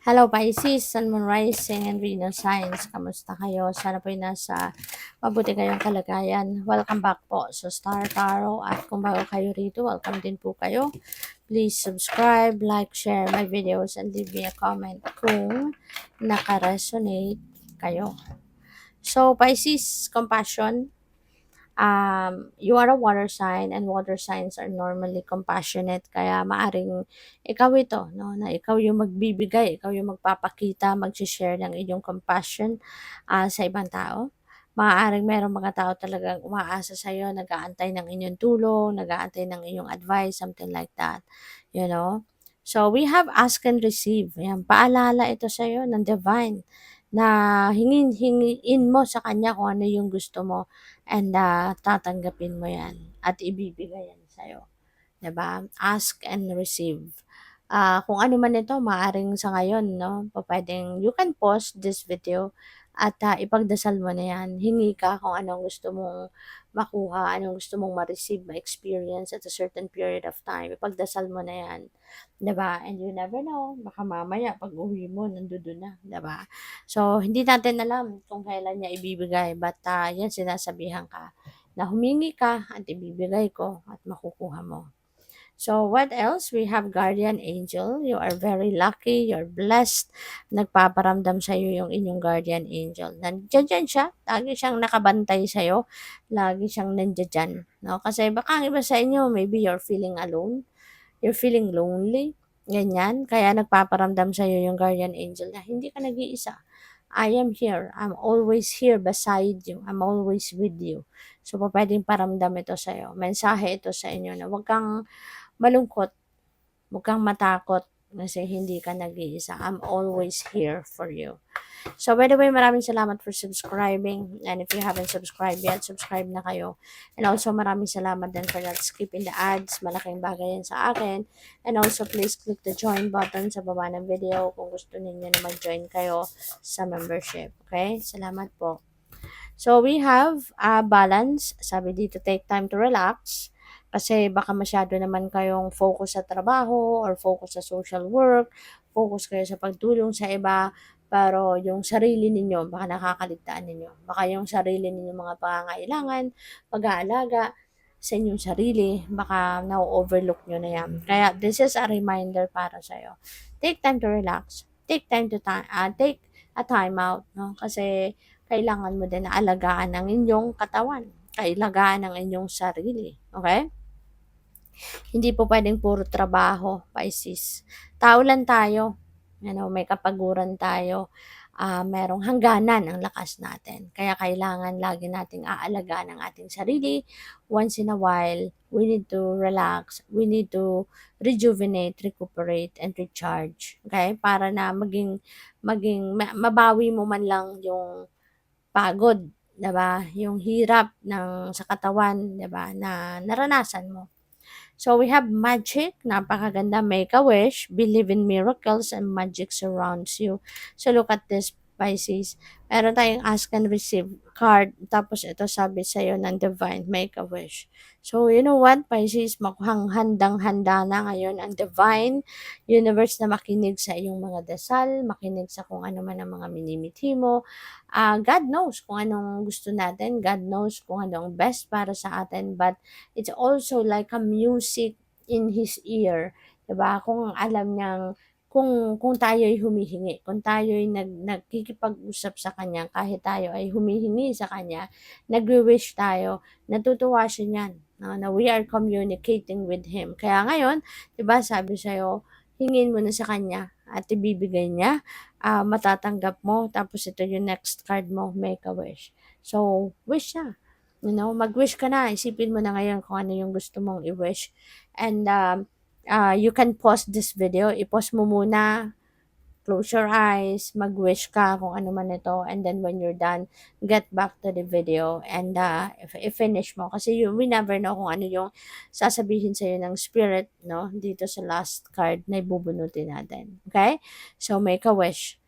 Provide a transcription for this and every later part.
Hello Pisces, Sun, Moon, Rising, and Venus signs. Kamusta kayo? Sana po nasa mabuti kayong kalagayan. Welcome back po sa Star Tarot. At kung bago kayo rito, welcome din po kayo. Please subscribe, like, share my videos, and leave me a comment kung naka-resonate kayo. So Pisces, compassion. You are a water sign and water signs are normally compassionate kaya maaring ikaw ito, no, na ikaw yung magbibigay, ikaw yung magpapakita, mag-share ng inyong compassion sa ibang tao. Maaaring merong mga tao talagang umaasa sa iyo, nag-aantay ng inyong tulong, nag-aantay ng inyong advice, something like that. You know? So, we have ask and receive. Yan, paalala ito sa iyo ng divine na hingiin mo sa kanya kung ano yung gusto mo and tatanggapin mo yan at ibibigay yan sa'yo. 'Di ba? Ask and receive. Kung ano man ito, maaring sa ngayon, no, pwedeng you can pause this video at ipagdasal mo na yan. Hingi ka kung anong gusto mong makuha, anong gusto mong ma-receive, ma-experience at a certain period of time. Ipagdasal mo na yan. 'Di ba? And you never know, baka mamaya pag uwi mo, nandoon na. 'Di ba? So, hindi natin alam kung kailan niya ibibigay, but yan sinasabihan ka na humingi ka at ibibigay ko at makukuha mo. So, what else? We have guardian angel. You are very lucky. You're blessed. Nagpaparamdam sa iyo yung inyong guardian angel. Nandiyan dyan siya. Lagi siyang nakabantay sa iyo. Lagi siyang nandiyan dyan. No? Kasi baka ang iba sa inyo, maybe you're feeling alone. You're feeling lonely. Ganyan. Kaya nagpaparamdam sa iyo yung guardian angel na hindi ka nag-iisa. I am here. I'm always here beside you. I'm always with you. So, pwedeng paramdam ito sa iyo. Mensahe ito sa inyo na huwag kang malungkot, huwag kang matakot kasi hindi ka nag-iisa. I'm always here for you. So, by the way, maraming salamat for subscribing. And if you haven't subscribed yet, subscribe na kayo. And also, maraming salamat din for not skipping the ads. Malaking bagay yan sa akin. And also, please click the join button sa baba ng video kung gusto ninyo na mag-join kayo sa membership. Okay? Salamat po. So, we have balance. Sabi dito, take time to relax. Kasi baka masyado naman kayong focus sa trabaho or focus sa social work, focus kayo sa pagtulong sa iba, pero yung sarili ninyo, baka nakakaligtaan ninyo. Baka yung sarili ninyo mga pangangailangan, pag-aalaga sa inyong sarili, baka na-overlook nyo na yan. Kaya this is a reminder para sa'yo. Take time to relax. Take time to take a time out. No? Kasi kailangan mo din na alagaan ang inyong katawan. Kailangan ang inyong sarili. Okay? Hindi po pwedeng puro trabaho, Pisces. Tao lang tayo. May kapaguran tayo. Merong hangganan ang lakas natin. Kaya kailangan lagi nating aalagaan ang ating sarili. Once in a while, we need to relax. We need to rejuvenate, recuperate, and recharge. Okay? Para na mabawi mo man lang yung pagod, 'di ba? Yung hirap ng sa katawan, 'di ba, na naranasan mo. So we have magic, napakaganda, make a wish, believe in miracles and magic surrounds you. So look at this, Pisces. Meron tayong ask and receive card. Tapos ito sabi sa iyo ng divine, make a wish. So you know what, Pisces, mukhang handang-handa na ngayon ang divine universe na makinig sa iyong mga dasal, makinig sa kung ano man ang mga minimithi mo. God knows kung anong gusto natin. God knows kung anong best para sa atin. But it's also like a music in His ear. Diba? Kung alam niyang, kung tayo'y humihingi, kung tayo'y nagkikipag-usap sa Kanya, kahit tayo ay humihingi sa Kanya, nagwi-wish tayo, natutuwa siya niyan. No, na we are communicating with Him. Kaya ngayon, diba, sabi sa'yo, hingin mo na sa Kanya at ibibigay niya, matatanggap mo, tapos ito yung next card mo, make a wish. So, wish na. Mag-wish ka na. Isipin mo na ngayon kung ano yung gusto mong i-wish. And you can pause this video. I-pause mo muna. Close your eyes. Mag-wish ka kung ano man ito. And then when you're done, get back to the video. And i-finish mo. Kasi we never know kung ano yung sasabihin sa'yo ng spirit, no? Dito sa last card na ibubunutin natin. Okay? So, make a wish.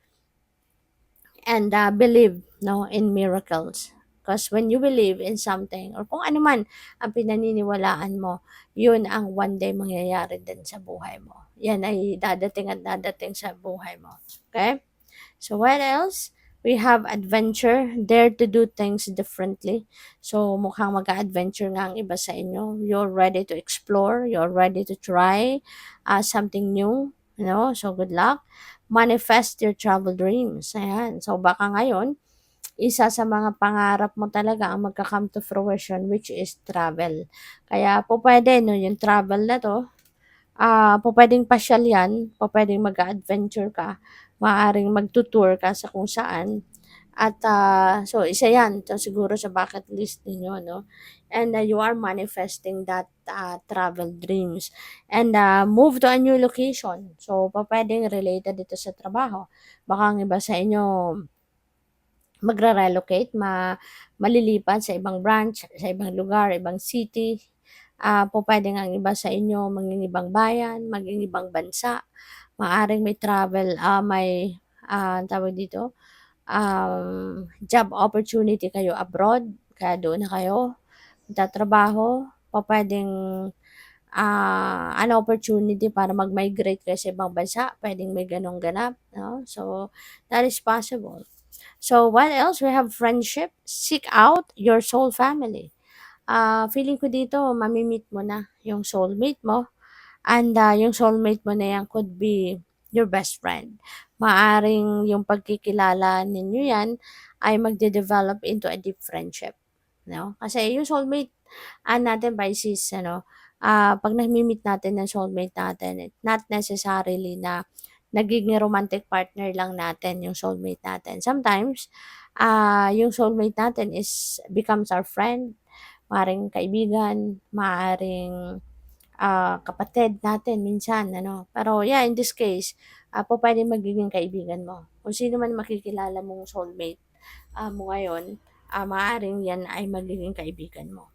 And believe, no, in miracles. Because when you believe in something or kung ano man ang pinaniniwalaan mo, yun ang one day mangyayari din sa buhay mo. Yan ay dadating at dadating sa buhay mo. Okay? So what else? We have adventure, dare to do things differently. So mukhang mag-adventure nga ang iba sa inyo. You're ready to explore, you're ready to try something new, you know. So good luck. Manifest your travel dreams. Ayan. So baka ngayon, isa sa mga pangarap mo talaga ang magka-come to fruition, which is travel. Kaya po pwede, no, yung travel na to, pupuwedeng pasyal 'yan, pupuwedeng mag-a-adventure ka, maaaring magtu-tour ka sa kung saan at, so isa 'yan, so siguro sa bucket list ninyo 'no, and, you are manifesting that, travel dreams and, move to a new location. So pupuwedeng related ito sa trabaho. Baka ang iba sa inyo magre-relocate, malilipat sa ibang branch, sa ibang lugar, ibang city. Pupuwede ngang iba sa inyo mangingibang bayan, mangingibang bansa. Maaaring may travel, may, tawag dito, job opportunity kayo abroad, kaya doon na kayo magtatrabaho. Pupuwedeng, an opportunity para mag-migrate kayo sa ibang bansa, puwedeng may gano'ng ganap, 'no. So, that is possible. So, what else? We have friendship. Seek out your soul family. Feeling ko dito mami-meet mo na yung soulmate mo and, yung soulmate mo na yan could be your best friend. Maaring yung pagkikilala ninyo yan ay magde-develop into a deep friendship, 'no? Kasi yung soulmate, natin Pisces ano, 'pag nami-meet natin ang soulmate natin, not necessarily na nagiging romantic partner lang natin yung soulmate natin. Sometimes, yung soulmate natin becomes our friend, maaaring kaibigan, maaaring, kapatid natin minsan ano. Pero yeah, in this case, pupuwedeng magiging kaibigan mo. Kung sino man makikilala mong soulmate, mo ngayon, maaaring yan ay magiging kaibigan mo.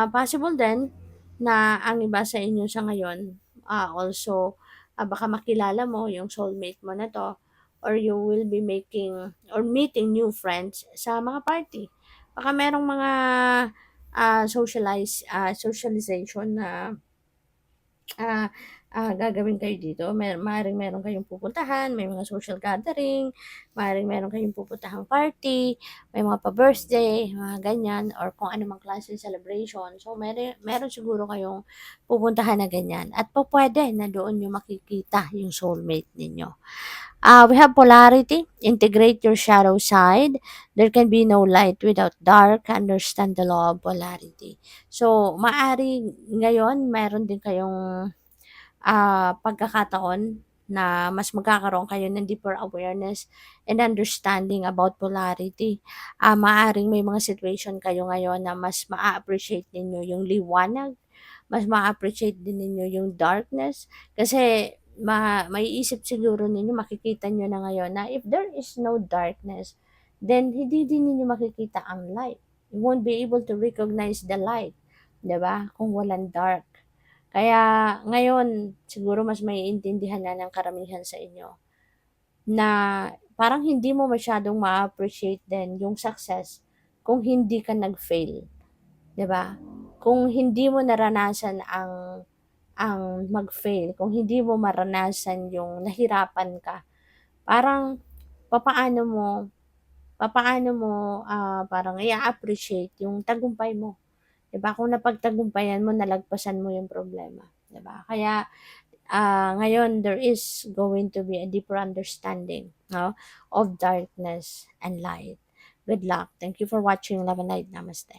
Possible din na ang iba sa inyo sa ngayon, also, baka makilala mo yung soulmate mo na 'to or you will be making or meeting new friends sa mga party. Baka merong mga, socialization na ah, gagawin kayo dito. Maaaring meron kayong pupuntahan, may mga social gathering, maaaring meron kayong pupuntahang party, may mga pa-birthday, mga ganyan, or kung ano mang klase celebration. So, meron siguro kayong pupuntahan na ganyan. At pwede na doon yung makikita yung soulmate ninyo. We have polarity. Integrate your shadow side. There can be no light without dark. Understand the law of polarity. So, maari ngayon, meron din kayong pagkakataon na mas magkakaroon kayo ng deeper awareness and understanding about polarity. Maaaring may mga situation kayo ngayon na mas ma-appreciate ninyo yung liwanag, mas ma-appreciate din ninyo yung darkness. Kasi maiisip siguro ninyo, makikita nyo na ngayon na if there is no darkness, then hindi din ninyo makikita ang light. You won't be able to recognize the light, 'di ba? Kung walang dark. Kaya ngayon, siguro mas maiintindihan na ng karamihan sa inyo na parang hindi mo masyadong ma-appreciate din yung success kung hindi ka nag-fail, 'di ba? Kung hindi mo naranasan ang mag-fail, kung hindi mo maranasan yung nahirapan ka, parang papaano mo papaano mo, parang i-a-appreciate yung tagumpay mo, 'di ba? Kung napagtagumpayan mo, nalagpasan mo yung problema, 'di ba? Kaya, ngayon there is going to be a deeper understanding, 'no, of darkness and light. Good luck. Thank you for watching. Love and light. Namaste.